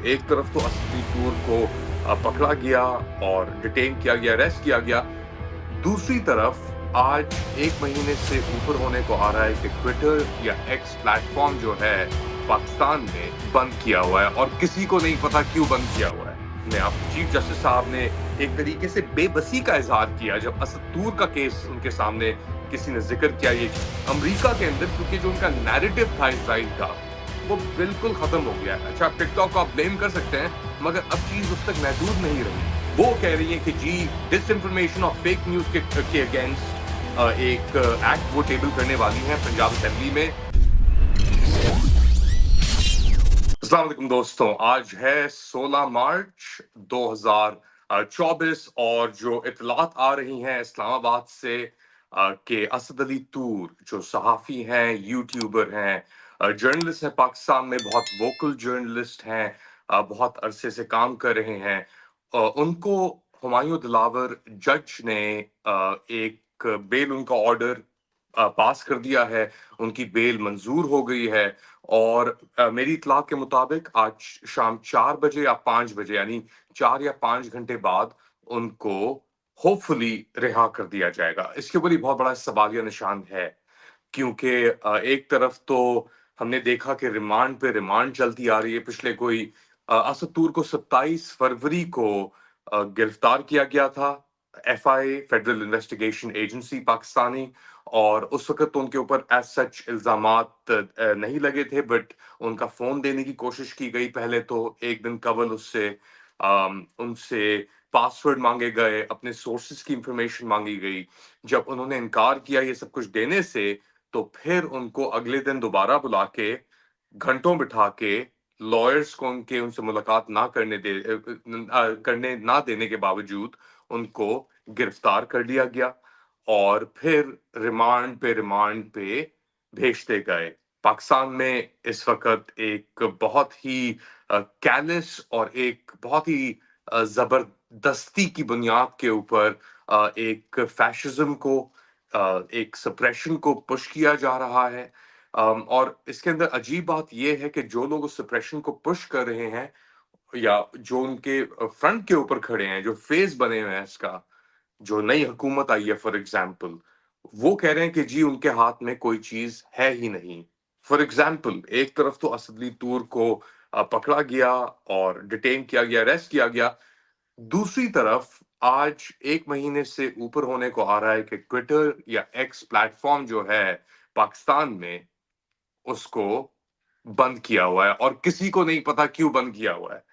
एक तरफ तो असदी टूर को पकड़ा गया और डिटेन किया गया, अरेस्ट किया गया। दूसरी तरफ आज 1 महीने से ऊपर होने को आ रहा है कि ट्विटर या एक्स प्लेटफ़ॉर्म जो है पाकिस्तान में बंद किया हुआ है और किसी को नहीं पता क्यों बंद किया हुआ है। अब चीफ जस्टिस साहब ने एक तरीके से बेबसी का इज़हार किया जब असद टूर का केस उनके सामने किसी ने ज़िक्र किया। ये अमेरिका के अंदर क्योंकि जो उनका नैरेटिव था इज़राइल का, वो बिल्कुल खत्म हो गया है। अच्छा, टिकटॉक को आप ब्लेम कर सकते हैं, मगर अब चीज़ उस तक महदूद नहीं रही। वो कह रही है कि जी डिसइंफॉर्मेशन और फेक न्यूज़ के अगेंस्ट एक एक्ट वो टेबल करने वाली है पंजाब असेंबली में। अस्सलाम वालेकुम दोस्तों, आज है 16 मार्च 2024 और जो इतलात आ रही हैं इस्लामाबाद से कि असद अली तूर जो सहाफ़ी हैं, यूट्यूबर हैं, जर्नलिस्ट हैं, पाकिस्तान में बहुत वोकल जर्नलिस्ट हैं, बहुत अरसे से काम कर रहे हैं। उनको हुमायूं दिलावर जज ने एक बेल उनका ऑर्डर पास कर दिया है, उनकी बेल मंजूर हो गई है और मेरी इत्तला के मुताबिक आज शाम 4 बजे या 5 बजे यानी 4 या 5 घंटे बाद उनको होपफुली रिहा कर दिया जाएगा। इसके ऊपर ही बहुत बड़ा सवालिया निशान है क्योंकि एक तरफ तो हमने देखा कि रिमांड पे रिमांड चलती आ रही है। पिछले कोई असद तूर को 27 फरवरी को गिरफ्तार किया गया था, FIA federal investigation agency Pakistani, और उस वक़्त तो उनके ऊपर एज़ सच इल्ज़ामात नहीं लगे थे, बट उनका फ़ोन देने की कोशिश की गई। पहले तो 1 दिन कबल उससे उनसे पासवर्ड माँगे गए, अपने सोर्सेज़ की इन्फॉर्मेशन माँगी गई। जब उन्होंने इनकार किया ये सब कुछ देने से, तो फिर उनको अगले दिन दोबारा बुला के, घंटों बिठा के, लॉयर्स को उनसे मुलाकात करने ना देने के बावजूद उनको गिरफ्तार कर लिया गया और फिर रिमांड पे भेजते गए। पाकिस्तान में इस वक़्त एक बहुत ही कैलिस और एक बहुत ही ज़बरदस्ती की बुनियाद के ऊपर एक फ़ैशिज़्म को, एक सप्रेशन को पुश किया जा रहा है। और इसके अंदर अजीब बात ये है कि जो लोग उस सप्रेशन को पुश कर रहे हैं या जो उनके फ्रंट के ऊपर खड़े हैं, जो फेस बने हुए हैं इसका, जो नई हुकूमत आई है फॉर एग्जाम्पल, वो कह रहे हैं कि जी उनके हाथ में कोई चीज है ही नहीं। फॉर एग्जाम्पल एक तरफ तो असदली तूर को पकड़ा गया और डिटेन किया गया, अरेस्ट किया गया। दूसरी तरफ आज 1 महीने से ऊपर होने को आ रहा है कि ट्विटर या एक्स प्लेटफॉर्म जो है पाकिस्तान में, उसको बंद किया हुआ है और किसी को नहीं पता क्यों बंद किया हुआ है।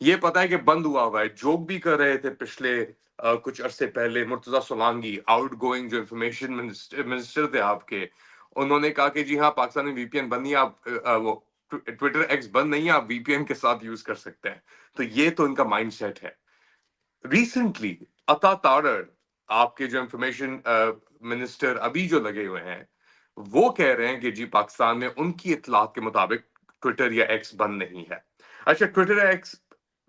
ये पता है कि बंद हुआ हुआ है। जोक भी कर रहे थे पिछले कुछ अरसे पहले मुर्तजा सोलांकी, आउटगोइंग जो इंफॉर्मेशन मिनिस्टर थे आपके, उन्होंने कहा कि जी हाँ, पाकिस्तान में वीपीएन बंद नहीं है, आप वो ट्विटर एक्स बंद नहीं है, आप वीपीएन के साथ यूज कर सकते हैं। तो ये तो इनका माइंडसेट है। रिसेंटली अता तारड़, आपके जो इंफॉर्मेशन मिनिस्टर अभी जो लगे हुए हैं, वो कह रहे हैं कि जी पाकिस्तान में उनकी इत्तलात के मुताबिक ट्विटर या एक्स बंद नहीं है। अच्छा, ट्विटर या एक्स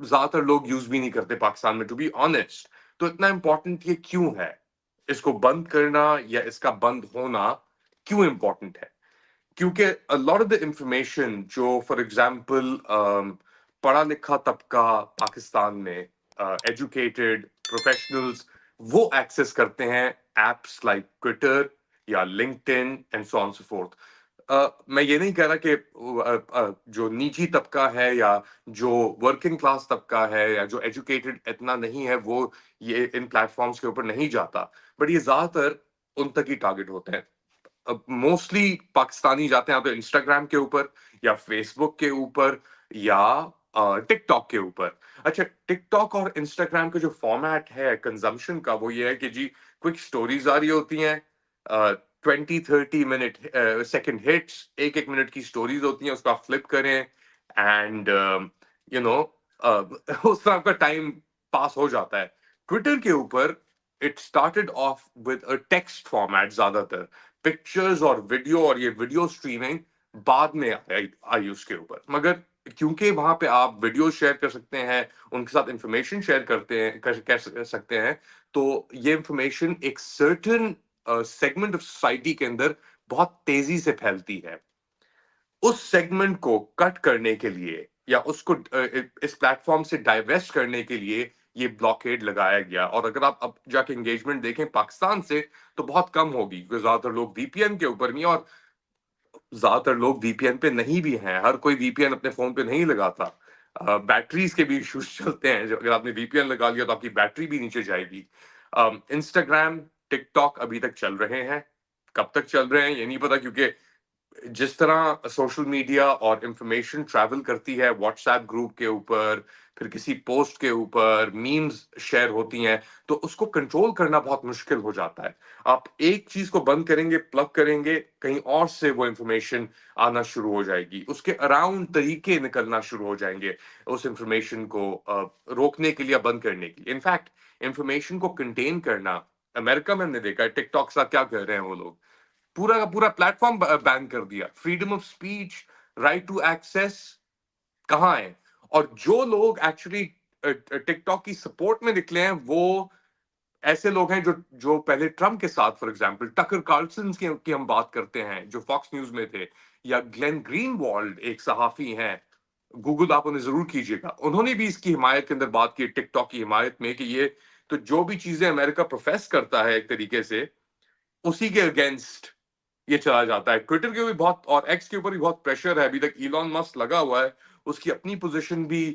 ज्यादातर लोग यूज भी नहीं करते पाकिस्तान में, टू बी ऑनेस्ट। तो इतना इंपॉर्टेंट ये क्यों है? इसको बंद करना या इसका बंद होना क्यों इंपॉर्टेंट है? क्योंकि a lot of the information जो फॉर एग्जाम्पल पढ़ा लिखा तबका पाकिस्तान में, एजुकेटेड प्रोफेशनल्स, वो एक्सेस करते हैं एप्स लाइक ट्विटर या LinkedIn and so on so fourth. मैं ये नहीं कह रहा कि जो निजी तबका है या जो वर्किंग क्लास तबका है या जो एजुकेटेड इतना नहीं है वो ये इन प्लेटफॉर्म्स के ऊपर नहीं जाता, बट ये ज्यादातर उन तक ही टारगेट होते हैं। मोस्टली पाकिस्तानी जाते हैं तो इंस्टाग्राम के ऊपर या फेसबुक के ऊपर या टिकटॉक के ऊपर। अच्छा, टिकटॉक और इंस्टाग्राम का जो फॉर्मेट है कंजम्पशन का, वो ये है कि जी क्विक स्टोरीज आ रही होती हैं, 20-30 मिनट सेकंड हिट्स, 1-1 मिनट की स्टोरीज होती हैं, उसको आप फ्लिप करें एंड यू नो उस तरह आपका टाइम पास हो जाता है। ट्विटर के ऊपर it started off with a text format, ज्यादातर पिक्चर्स और वीडियो, और ये वीडियो स्ट्रीमिंग बाद में आई उसके ऊपर। मगर क्योंकि वहां पे आप वीडियो शेयर कर सकते हैं, उनके साथ इंफॉर्मेशन शेयर करते हैं, कर सकते हैं, तो ये इंफॉर्मेशन एक सर्टेन सेगमेंट ऑफ सोसाइटी के अंदर बहुत तेजी से फैलती है। उस सेगमेंट को कट करने के लिए یا اس کو اس پلیٹ فارم سے ڈائیویسٹ کرنے کے لیے یہ بلاکیڈ لگایا گیا. اور اگر آپ اب جا کے انگیجمنٹ دیکھیں پاکستان سے تو بہت کم ہوگی، کیونکہ زیادہ تر لوگ وی پی این کے اوپر نہیں، اور زیادہ تر لوگ وی پی این پہ نہیں بھی ہیں. ہر کوئی وی پی این اپنے فون پہ نہیں لگاتا. بیٹریز کے بھی ایشوز چلتے ہیں، اگر آپ نے وی پی این لگا لیا تو آپ کی بیٹری بھی نیچے جائے گی. انسٹاگرام، ٹک ٹاک ابھی تک چل رہے ہیں. کب تک چل رہے ہیں یہ نہیں پتا، کیونکہ جس طرح سوشل میڈیا اور انفارمیشن ٹریول کرتی ہے واٹس ایپ گروپ کے اوپر، پھر کسی پوسٹ کے اوپر میمز شیئر ہوتی ہیں، تو اس کو کنٹرول کرنا بہت مشکل ہو جاتا ہے. آپ ایک چیز کو بند کریں گے، پلگ کریں گے، کہیں اور سے وہ انفارمیشن آنا شروع ہو جائے گی، اس کے اراؤنڈ طریقے نکلنا شروع ہو جائیں گے اس انفارمیشن کو روکنے کے لیے، بند کرنے کے لیے. انفیکٹ انفارمیشن کو کنٹین کرنا، امریکہ میں ہم نے دیکھا ہے ٹک ٹاک ساتھ کیا کر رہے ہیں وہ لوگ، پورا کا پورا پلیٹ فارم بین کر دیا. Freedom of speech, right to access کہاں ہے؟ اور جو لوگ ایکچولی ٹک ٹاک کی سپورٹ میں نکلے ہیں وہ ایسے لوگ ہیں جو پہلے ٹرمپ کے ساتھ، فار ایگزامپل ٹکر کارلسن کی ہم بات کرتے ہیں جو فاکس نیوز میں تھے، یا گلین گرین والڈ ایک صحافی ہیں، گوگل آپ انہیں ضرور کیجیے گا، انہوں نے بھی اس کی حمایت کے اندر بات کی ٹک ٹاک کی حمایت میں، کہ یہ تو جو بھی چیزیں امریکہ پروفیس کرتا ہے ایک طریقے سے اسی کے اگینسٹ یہ چلا جاتا ہے. ٹویٹر کے بھی بہت اور ایکس کے اوپر بھی بہت پریشر ہے ابھی تک. ایلون مسک لگا ہوا ہے، اس کی اپنی پوزیشن بھی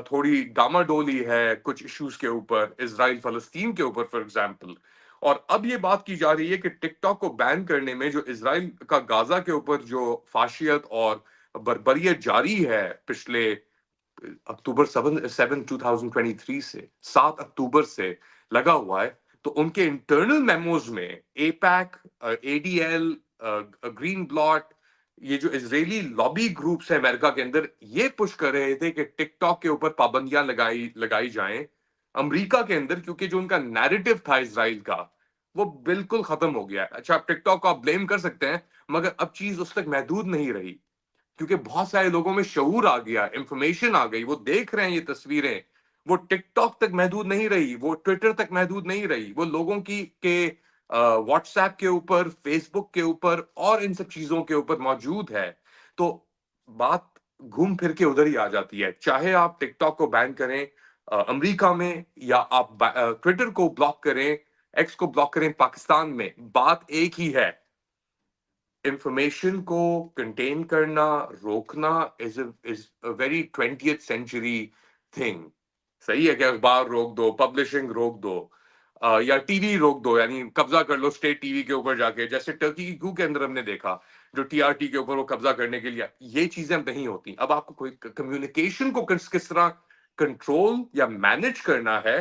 تھوڑی ڈاما ڈولی ہے کچھ ایشوز کے اوپر، اسرائیل فلسطین کے اوپر فار ایگزامپل. اور اب یہ بات کی جا رہی ہے کہ ٹک ٹاک کو بین کرنے میں جو اسرائیل کا غازہ کے اوپر جو فاشیت اور بربریت جاری ہے پچھلے اکتوبر 7 2023 سے 7 اکتوبر سے لگا ہوا ہے، تو ان کے انٹرنل میموز میں اے پیک، اے ڈی ایل، گرین بلاٹ، یہ جو اسرائیلی لابی گروپس ہیں امریکہ کے اندر، یہ پش کر رہے تھے کہ ٹک ٹاک کے اوپر پابندیاں لگائی جائیں امریکہ کے اندر، کیونکہ جو ان کا نیریٹو تھا اسرائیل کا وہ بالکل ختم ہو گیا ہے. اچھا آپ ٹک ٹاک کو آپ بلیم کر سکتے ہیں، مگر اب چیز اس تک محدود نہیں رہی، کیونکہ بہت سارے لوگوں میں شعور آ گیا، انفارمیشن آ گئی، وہ دیکھ رہے ہیں یہ تصویریں. وہ ٹک ٹاک تک محدود نہیں رہی، وہ ٹویٹر تک محدود نہیں رہی، وہ لوگوں کی کہ واٹس ایپ کے اوپر، فیس بک کے اوپر اور ان سب چیزوں کے اوپر موجود ہے. تو بات گھوم پھر کے ادھر ہی آ جاتی ہے، چاہے آپ ٹک ٹاک کو بین کریں امریکہ میں، یا آپ ٹویٹر کو بلاک کریں، ایکس کو بلاک کریں پاکستان میں، بات ایک ہی ہے. انفارمیشن کو کنٹین کرنا، روکنا is a very 20th century thing. صحیح ہے کہ اخبار روک دو، پبلشنگ روک دو، یا ٹی وی روک دو، یعنی قبضہ کر لو اسٹیٹ ٹی وی کے اوپر جا کے، جیسے ٹرکی کی کو کے اندر ہم نے دیکھا جو ٹی آر ٹی کے اوپر وہ قبضہ کرنے کے لیے. یہ چیزیں اب نہیں ہوتی. اب آپ کو کوئی کمیونیکیشن کو کس طرح کنٹرول یا مینج کرنا ہے،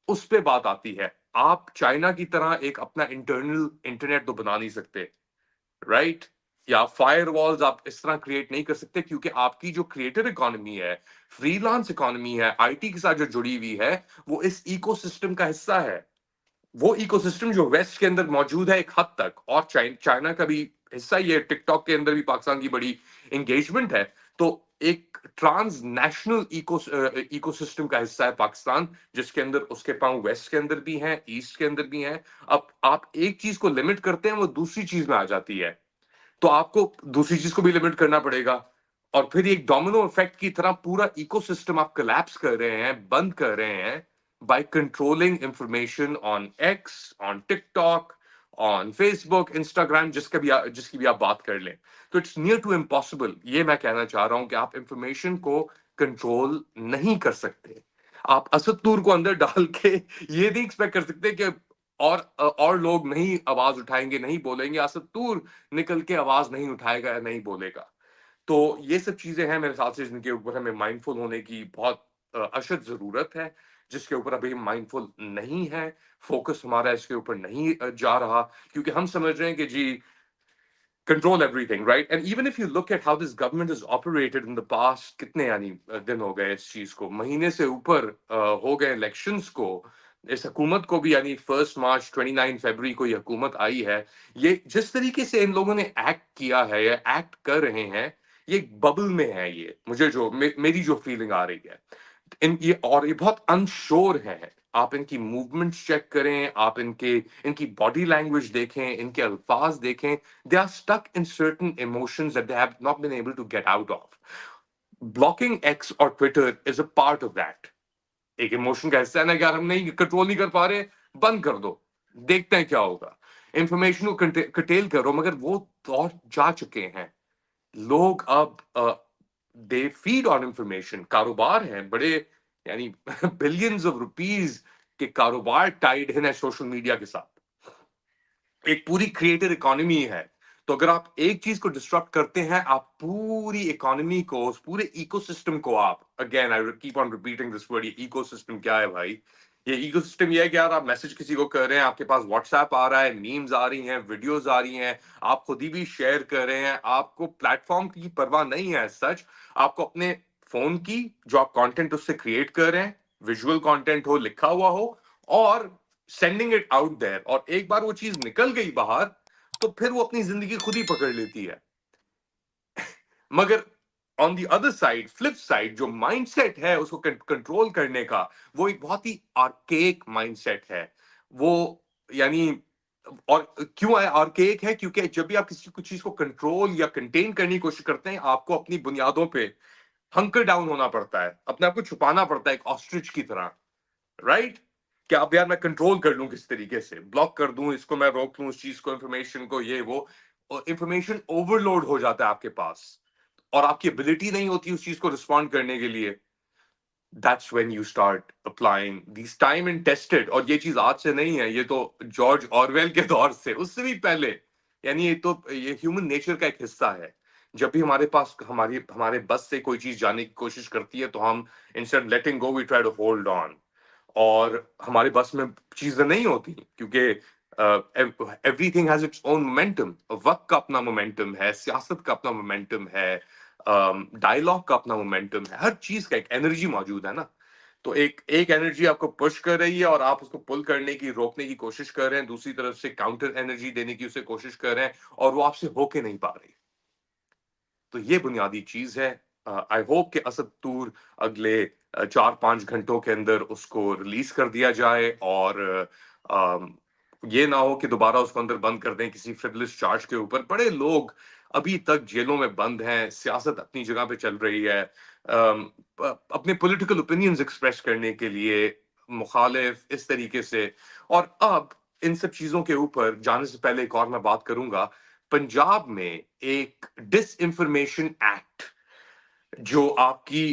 اس پہ بات آتی ہے. آپ چائنا کی طرح ایک اپنا انٹرنل انٹرنیٹ تو بنا نہیں سکتے، رائٹ؟ یا فائر والز آپ اس طرح کریٹ نہیں کر سکتے، کیونکہ آپ کی جو کریٹر اکانومی ہے، فری لانس اکانومی ہے، آئی ٹی کے ساتھ جو جڑی ہوئی ہے، وہ اس ایکو سسٹم کا حصہ ہے. وہ ایکو سسٹم جو ویسٹ کے اندر موجود ہے ایک حد تک، اور چائنا کا بھی حصہ ہی ہے، ٹک ٹاک کے اندر بھی پاکستان کی بڑی انگیجمنٹ ہے. تو ایک ٹرانس نیشنل ایکو سسٹم کا حصہ ہے پاکستان، جس کے اندر اس کے پاؤں ویسٹ کے اندر بھی ہیں، ایسٹ کے اندر بھی ہیں. اب آپ ایک چیز کو لمٹ کرتے ہیں، وہ دوسری چیز میں آ جاتی ہے، تو آپ کو دوسری چیز کو بھی لمٹ کرنا پڑے گا. اور پھر ایک ڈومینو افیکٹ کی طرح پورا ایکو سسٹم آپ کولیپس کر رہے ہیں، بند کر رہے ہیں، by controlling information on X, on TikTok, on Facebook, Instagram, جس کی بھی آپ بات کر لیں. تو اٹس نیئر ٹو امپاسبل، یہ میں کہنا چاہ رہا ہوں کہ آپ انفارمیشن کو کنٹرول نہیں کر سکتے. آپ اسد نور کو اندر ڈال کے یہ نہیں ایکسپیکٹ کر سکتے کہ اور لوگ نہیں آواز اٹھائیں گے، نہیں بولیں گے. اسد نور نکل کے آواز نہیں اٹھائے گا یا نہیں بولے گا. تو یہ سب چیزیں ہیں میرے خیال سے جن کے اوپر ہمیں مائنڈ فل ہونے کی بہت اشد ضرورت ہے، جس کے اوپر ابھی ہم مائنڈ فل نہیں ہے. فوکس ہمارا اس کے اوپر نہیں جا رہا، کیونکہ ہم سمجھ رہے ہیں کہ جی control everything, right? And even if you look at how this government has operated in the past، کتنے یعنی دن ہو گئے اس چیز کو، مہینے سے اوپر ہو گئے الیکشنز کو، اس حکومت کو بھی، یعنی 1 مارچ 29 فیبروری کو یہ حکومت آئی ہے. یہ جس طریقے سے ان لوگوں نے ایکٹ کیا ہے یا ایکٹ کر رہے ہیں، یہ ایک ببل میں ہے. یہ مجھے جو میری جو فیلنگ آ رہی ہے، اور یہ بہت انشور ہے. آپ ان کی موومنٹس چیک کریں، آپ ان کی باڈی لینگویج دیکھیں، ان کے الفاظ دیکھیں. They are stuck in certain emotions that they have not been able to get out of. blocking X or Twitter is a part of that. एक इमोशन का हिस्सा है ना कि यार हम नहीं कंट्रोल नहीं कर पा रहे, बंद कर दो, देखते हैं क्या होगा। इंफॉर्मेशन को कटेल करो, मगर वो दौर जा चुके हैं। लोग अब दे फीड ऑन इंफॉर्मेशन, कारोबार है बड़े, यानी बिलियंस ऑफ रुपीस के कारोबार टाइड है सोशल मीडिया के साथ। एक पूरी क्रिएटिव इकोनॉमी है। तो अगर आप एक चीज को डिस्ट्रक्ट करते हैं, आप पूरी इकोनॉमी को, उस पूरे इकोसिस्टम को आप, again I keep on repeating this word, ये इकोसिस्टम क्या है भाई? ये इकोसिस्टम ये है कि यार आप मैसेज किसी को कर रहे हैं, आपके पास व्हाट्सएप आ रहा है, मीम्स आ रही हैं, वीडियोस आ रही हैं, आप खुद ही भी शेयर कर रहे हैं, आपको प्लेटफॉर्म की परवाह नहीं है सच, आपको अपने फोन की, जो आप कंटेंट उससे क्रिएट कर रहे हैं, विजुअल कंटेंट हो, लिखा हुआ हो, और सेंडिंग इट आउट देयर, और एक बार वो चीज निकल गई बाहर, तो फिर वो अपनी जिंदगी खुद ही पकड़ लेती है। मगर on the other side, flip side, जो माइंडसेट है उसको कंट्रोल करने का, वो एक बहुत ही आर्केक माइंडसेट है। वो, यानी, और क्यों आर्केक है? क्योंकि जब भी आप किसी कुछ चीज को कंट्रोल या कंटेन करने की कोशिश करते हैं, आपको अपनी बुनियादों पे हंकर डाउन होना पड़ता है, अपने आप को छुपाना पड़ता है एक ऑस्ट्रिच की तरह, राइट? कि अब यार मैं कंट्रोल कर लूं, किस तरीके से ब्लॉक कर दूं इसको, मैं रोक लूं उस चीज को, इंफॉर्मेशन को, ये वो, और इंफॉर्मेशन ओवरलोड हो जाता है आपके पास, और आपकी एबिलिटी नहीं होती उस चीज को रिस्पॉन्ड करने के लिए। That's when you start applying this time and tested, और ये चीज आज से नहीं है, ये तो जॉर्ज ऑरवेल के दौर से, उससे भी पहले, यानी ये तो ये ह्यूमन नेचर का एक हिस्सा है। जब भी हमारे पास हमारे बस से कोई चीज जाने की कोशिश करती है, तो हम instead letting go we try to hold on, और हमारे बस में चीजें नहीं होती, क्योंकि everything has its own momentum. वक्त का अपना मोमेंटम है, सियासत का अपना मोमेंटम है, डायलॉग का अपना मोमेंटम है, हर चीज का एक एनर्जी मौजूद है ना। तो एक एक एनर्जी आपको पुश कर रही है, और आप उसको पुल करने की, रोकने की कोशिश कर रहे हैं, दूसरी तरफ से काउंटर एनर्जी देने की उसे कोशिश कर रहे हैं, और वो आपसे होके नहीं पा रही। तो ये बुनियादी चीज है। आई होप कि असद तूर अगले 4-5 घंटों के अंदर उसको रिलीज कर दिया जाए, और ये ना हो कि दोबारा उसको अंदर बंद कर दें किसी फ्रिवलेस चार्ज के ऊपर। बड़े लोग अभी तक जेलों में बंद हैं, सियासत अपनी जगह पे चल रही है, अपने पॉलिटिकल ओपिनियंस एक्सप्रेस करने के लिए, मुखालिफ इस तरीके से। और अब इन सब चीजों के ऊपर जाने से पहले एक और मैं बात करूंगा। पंजाब में एक डिस इंफॉर्मेशन एक्ट, जो आपकी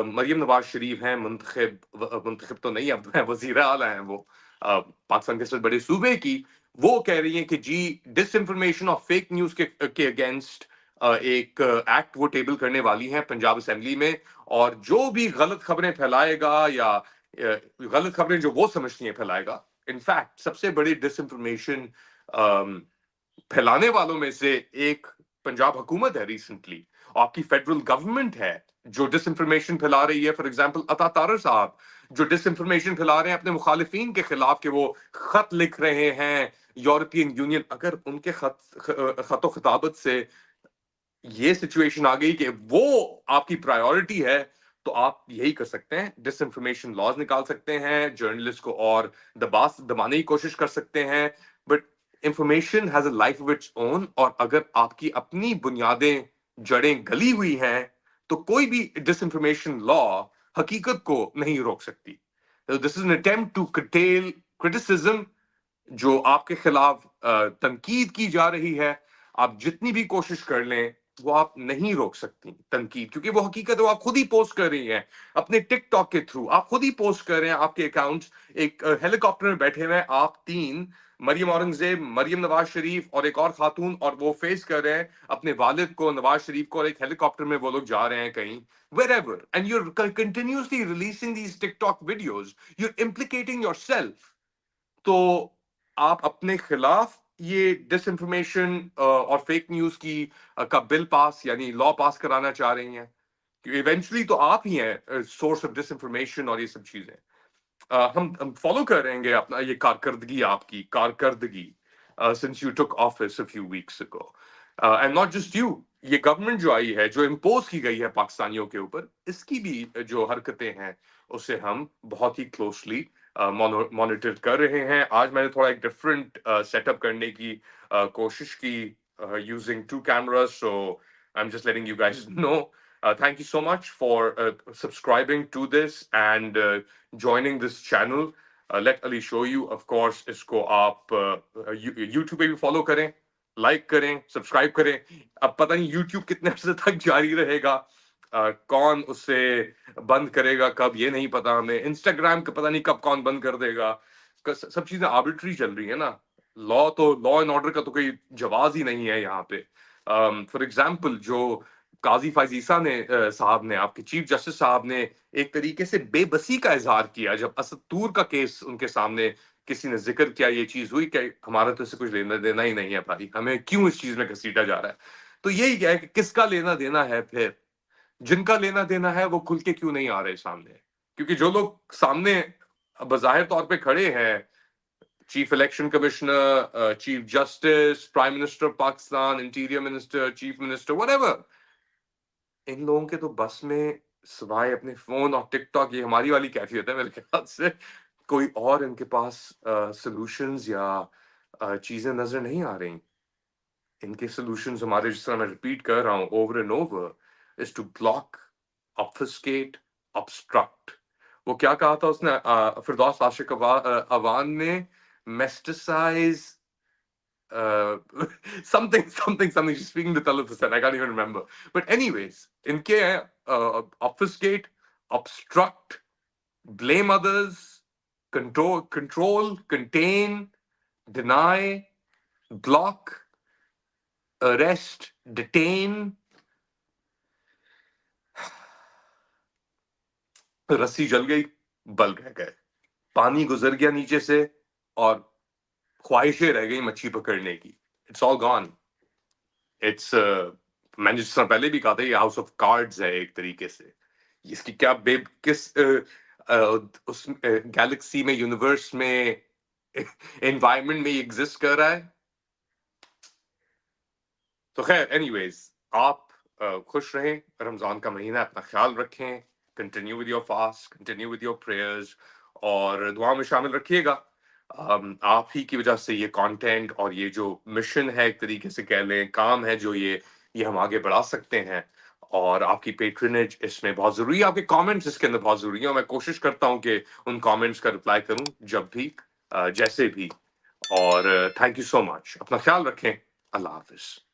मरियम नवाज शरीफ हैं, मुंतखब तो नहीं, अब वजीर आला हैं वो, पाकिस्तान के सबसे बड़े सूबे की, वो कह रही हैं कि जी डिस इंफॉर्मेशन और फेक न्यूज के अगेंस्ट एक एक्ट वो टेबल करने वाली हैं पंजाब असेंबली में, और जो भी गलत खबरें फैलाएगा, या गलत खबरें जो वो समझती हैं फैलाएगा, इनफैक्ट सबसे बड़ी डिस इंफॉर्मेशन फैलाने वालों में से एक पंजाब हुकूमत है रिसेंटली, और आपकी फेडरल गवर्नमेंट है जो डिसइंफॉर्मेशन फैला रही है। फॉर एग्जांपल अता तारर साहब, जो डिसइंफॉर्मेशन फैला रहे हैं अपने मुखालिफिन के खिलाफ, कि वो खत लिख रहे हैं यूरोपियन यूनियन। अगर उनके खतो खिताबत से ये सिचुएशन आ गई कि वो आपकी प्रायोरिटी है, तो आप यही कर सकते हैं, डिसइंफॉर्मेशन लॉज निकाल सकते हैं, जर्नलिस्ट को और दबाने की कोशिश कर सकते हैं। But information has a life of its own, और अगर आपकी अपनी बुनियादें, जड़ें गली हुई हैं, तो कोई भी डिसइंफॉर्मेशन लॉ हकीकत को नहीं रोक सकती। This is an attempt to curtail criticism, जो आपके खिलाफ तनकीद की जा रही है। आप जितनी भी कोशिश कर लें, वो आप नहीं रोक सकती तनकीद, क्योंकि वो हकीकत है, वो आप खुद ही पोस्ट कर रही हैं अपने टिकटॉक के थ्रू, आप खुद ही पोस्ट कर रहे हैं आपके अकाउंट्स। एक हेलीकॉप्टर में बैठे हुए हैं आप तीन, मरियम औरंगजेब, मरियम नवाज शरीफ और एक और खातून, और वो फेस कर रहे हैं अपने वालिद को, नवाज शरीफ को, और एक हेलीकॉप्टर में वो लोग जा रहे हैं कहीं, wherever, and you're continuously releasing these TikTok videos, you're implicating yourself। तो आप अपने खिलाफ ये डिसइंफॉर्मेशन और फेक न्यूज की का बिल पास, यानी लॉ पास कराना चाह रही हैं, क्योंकि इवेंचुअली तो आप ही हैं सोर्स ऑफ डिसइंफॉर्मेशन और ये सब चीजें। हम फॉलो कर रहेंगे अपना ये कारकर्दगी, आपकी कारकर्दगी, since you took office a few weeks ago, and not just you, ये गवर्नमेंट जो आई है, जो इम्पोज की गई है पाकिस्तानियों के ऊपर, इसकी भी जो हरकतें हैं, उसे हम बहुत ही क्लोजली मॉनिटर कर रहे हैं। आज मैंने थोड़ा एक डिफरेंट सेटअप करने की कोशिश की, using 2 cameras, so I'm just letting you guys know। Thank you so much for subscribing to this and joining this channel. Let Ali show you. Of course, इसको आप YouTube पे भी follow करें, like करें, subscribe करें. अब पता नहीं YouTube कितने अर्से तक जारी रहेगा. कौन उसे बंद करेगा कब ये नहीं पता हमें. Instagram का पता नहीं कब कौन बंद कर देगा. सब चीजें आर्बिट्री चल रही है ना. लॉ एंड ऑर्डर का तो कोई जवाब ही नहीं है यहाँ पे. फॉर एग्जाम्पल जो काजी फाइजीसा ने साहब ने, आपके चीफ जस्टिस साहब ने एक तरीके से बेबसी का इजहार किया जब असद तूर का केस उनके सामने किसी ने जिक्र किया, ये चीज हुई कि हमारा तो इससे कुछ लेना देना ही नहीं है भाई, हमें क्यों इस चीज में घसीटा जा रहा है. तो यही क्या है कि किसका लेना देना है, फिर जिनका लेना देना है वो खुल के क्यों नहीं आ रहे सामने. क्योंकि जो लोग सामने बज़ाहिर तौर पे खड़े हैं, chief election commissioner, chief justice, prime minister Pakistan, interior minister, chief minister, whatever, इन लोगों के तो बस में सिवाय अपने फोन और टिकटॉक, ये हमारी वाली कैफियत है मेरे ख्याल से, कोई और इनके पास सॉल्यूशंस या चीजें नजर नहीं आ रही. इनके सॉल्यूशंस हमारे, जिस तरह मैं रिपीट कर रहा हूँ over and over, is to block, obfuscate, obstruct. वो क्या कहा था उसने, फिरदौस आशिक अवान ने, मेस्टिसाइज uh, something. She's speaking the Talafustan. I can't even remember. But anyways, इनके obfuscate, obstruct, blame others, control, contain, deny, block, arrest, detain. रस्सी जल गई, बल रह गए, पानी गुजर गया नीचे से, और ख्वाहिशें रह गई मच्छी पकड़ने की. It's all gone. इट्स मैंने जिस तरह पहले भी कहा था, ये हाउस ऑफ कार्ड्स है एक तरीके से. इसकी क्या किस उस गैलेक्सी में, यूनिवर्स में, एनवायरनमेंट में एग्जिस्ट कर रहा है. तो खैर, एनीवेज, आप खुश रहें. रमजान का महीना, अपना ख्याल रखें. Continue with your fast, continue with your prayers, और दुआ में शामिल रखिएगा. आप ही की वजह से ये कंटेंट और ये जो मिशन है, एक तरीके से कह लें काम है जो ये हम आगे बढ़ा सकते हैं. और आपकी पेट्रनेज इसमें बहुत जरूरी है, आपके कमेंट्स इसके अंदर बहुत जरूरी है. और मैं कोशिश करता हूं कि उन कमेंट्स का रिप्लाई करूं जब भी, जैसे भी. और थैंक यू सो मच. अपना ख्याल रखें. अल्लाह हाफिज.